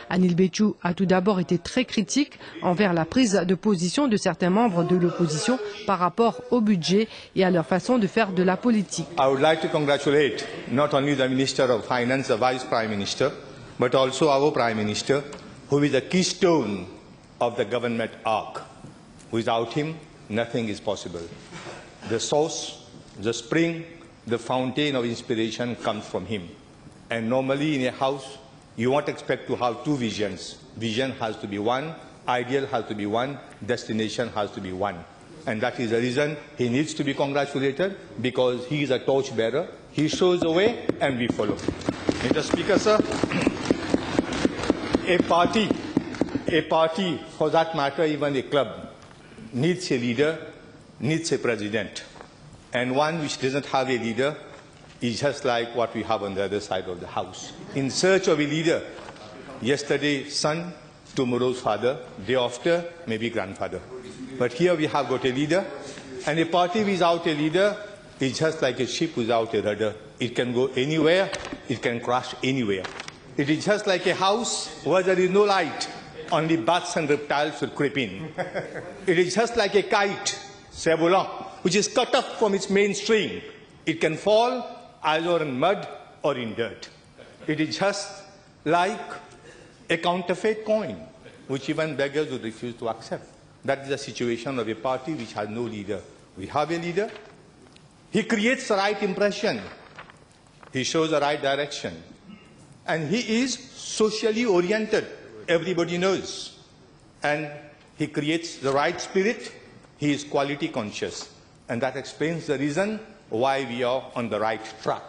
Anil Betchou a tout d'abord été très critique envers la prise de position de certains membres de l'opposition par rapport au budget et à leur façon de faire de la politique. I would like to congratulate not only the Minister of Finance, the Vice Prime Minister, but also our Prime Minister, who is the keystone of the government arc. Without him, nothing is possible. The source, the spring, the fountain of inspiration comes from him. And normally in a house, you won't expect to have two visions. Vision has to be one, ideal has to be one, destination has to be one. And that is the reason he needs to be congratulated, because he is a torchbearer. He shows the way and we follow. Mr. Speaker, sir, a party, for that matter, even a club, needs a leader, needs a president. And one which doesn't have a leader is just like what we have on the other side of the house. In search of a leader, yesterday son, tomorrow's father, day after maybe grandfather. But here we have got a leader, and a party without a leader is just like a ship without a rudder. It can go anywhere, it can crash anywhere. It is just like a house where there is no light, only bats and reptiles will creep in. It is just like a kite, cerf-volant, which is cut off from its main string. It can fall either in mud or in dirt. It is just like a counterfeit coin, which even beggars would refuse to accept. That is the situation of a party which has no leader. We have a leader. He creates the right impression. He shows the right direction. And he is socially oriented. Everybody knows. And he creates the right spirit. He is quality conscious. And that explains the reason why we are on the right track.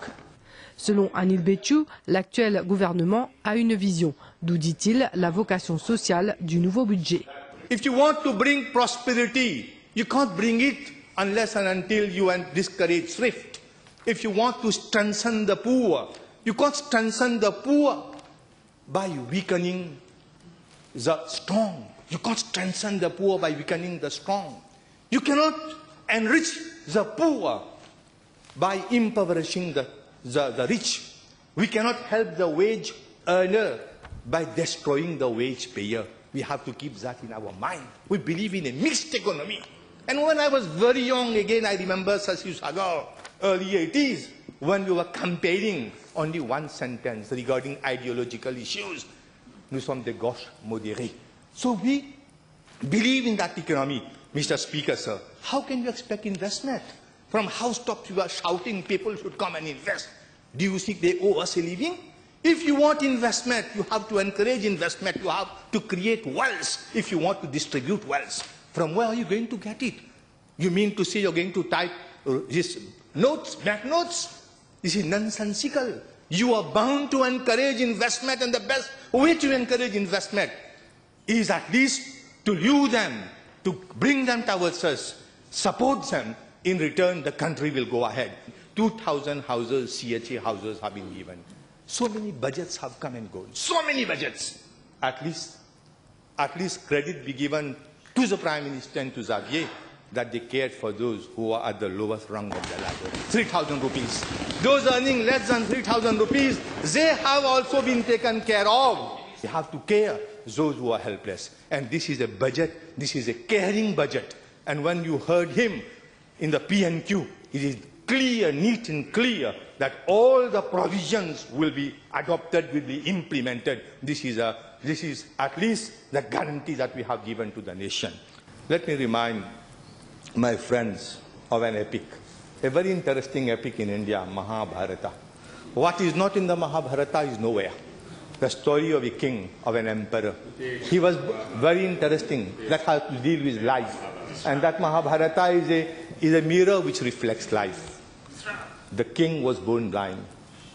Selon Anil Betchou, l'actuel gouvernement a une vision, d'où dit-il la vocation sociale du nouveau budget. If you want to bring prosperity, you can't bring it unless and until you discourage thrift. If you want to strengthen the poor, you can't strengthen the poor by weakening the strong. You can't strengthen the poor by weakening the strong. You cannot enrich the poor by impoverishing the rich. We cannot help the wage earner by destroying the wage payer. We have to keep that in our mind. We believe in a mixed economy. And when I was very young, again, I remember such years ago, early 80s, when we were campaigning only one sentence regarding ideological issues. Nous sommes des gauches modérées. So we believe in that economy. Mr. Speaker, sir, how can you expect investment? From housetops you are shouting people should come and invest. Do you think they owe us a living? If you want investment, you have to encourage investment. You have to create wealth if you want to distribute wealth. From where are you going to get it? You mean to say you're going to type these notes, banknotes? This is nonsensical. You are bound to encourage investment, and the best way to encourage investment is at least to lure them, to bring them towards us, support them. In return, the country will go ahead. 2,000 houses, CHA houses have been given. So many budgets have come and gone. So many budgets. At least credit be given to the Prime Minister and to Xavier that they cared for those who are at the lowest rung of the ladder. 3,000 rupees. Those earning less than 3,000 rupees, they have also been taken care of. They have to care those who are helpless. And this is a budget, this is a caring budget. And when you heard him in the PNQ, it is clear, neat and clear that all the provisions will be adopted, will be implemented. This is at least the guarantee that we have given to the nation. Let me remind my friends of an epic, a very interesting epic in India, Mahabharata. What is not in the Mahabharata is nowhere. The story of a king, of an emperor. He was very interesting. That has to deal with life. And that Mahabharata is a mirror which reflects life. The king was born blind,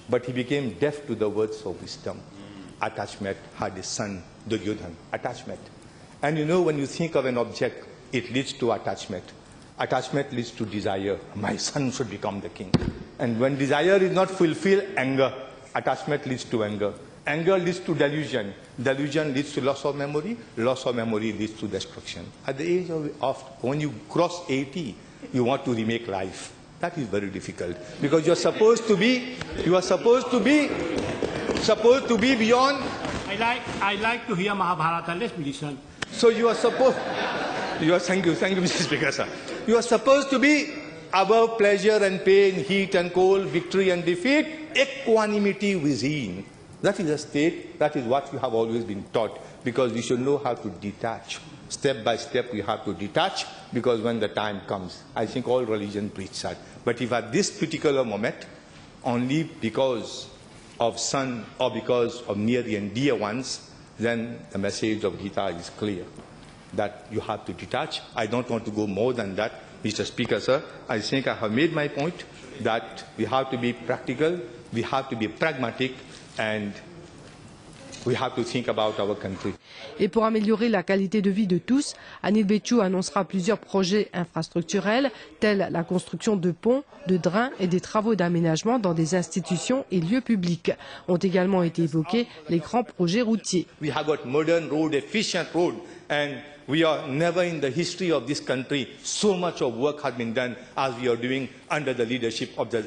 but he became deaf to the words of wisdom. Attachment had a son, Duryodhana. Attachment. And you know, when you think of an object, it leads to attachment. Attachment leads to desire. My son should become the king. And when desire is not fulfilled, anger. Attachment leads to anger. Anger leads to delusion. Delusion leads to loss of memory. Loss of memory leads to destruction. At the age of when you cross 80, you want to remake life. That is very difficult, because you are supposed to be beyond I like to hear Mahabharata. Let me listen. So you are supposed, thank you, Mr. Speaker, sir. You are supposed to be above pleasure and pain, heat and cold, victory and defeat, equanimity within. That is a state, that is what we have always been taught, because we should know how to detach. Step by step we have to detach, because when the time comes, I think all religion preach that. But if at this particular moment, only because of son or because of near and dear ones, then the message of Gita is clear, that you have to detach. I don't want to go more than that, Mr. Speaker, sir. I think I have made my point, that we have to be practical, we have to be pragmatic, and we have to think about our country. Et pour améliorer la qualité de vie de tous, Anil Betchou annoncera plusieurs projets infrastructurels, tels la construction de ponts, de drains et des travaux d'aménagement dans des institutions et lieux publics. Ont également été évoqués les grands projets routiers. We have got modern road, efficient road, and we are never in the history of this country so much of work has been done as we are doing under the leadership of the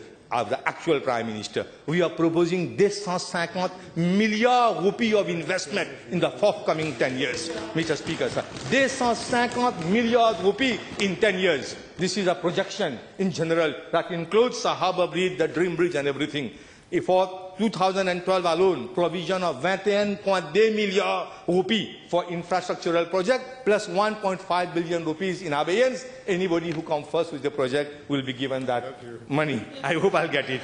actual Prime Minister. We are proposing 250 milliards rupees of investment in the forthcoming 10 years, Mr. Speaker, sir. 250 milliards rupees in 10 years. This is a projection in general that includes the harbour bridge, the Dream Bridge and everything. For 2012 alone, provision of 21.2 milliards rupees for infrastructural project, plus 1.5 billion rupees in abeyance. Anybody who comes first with the project will be given that money. I hope I'll get it.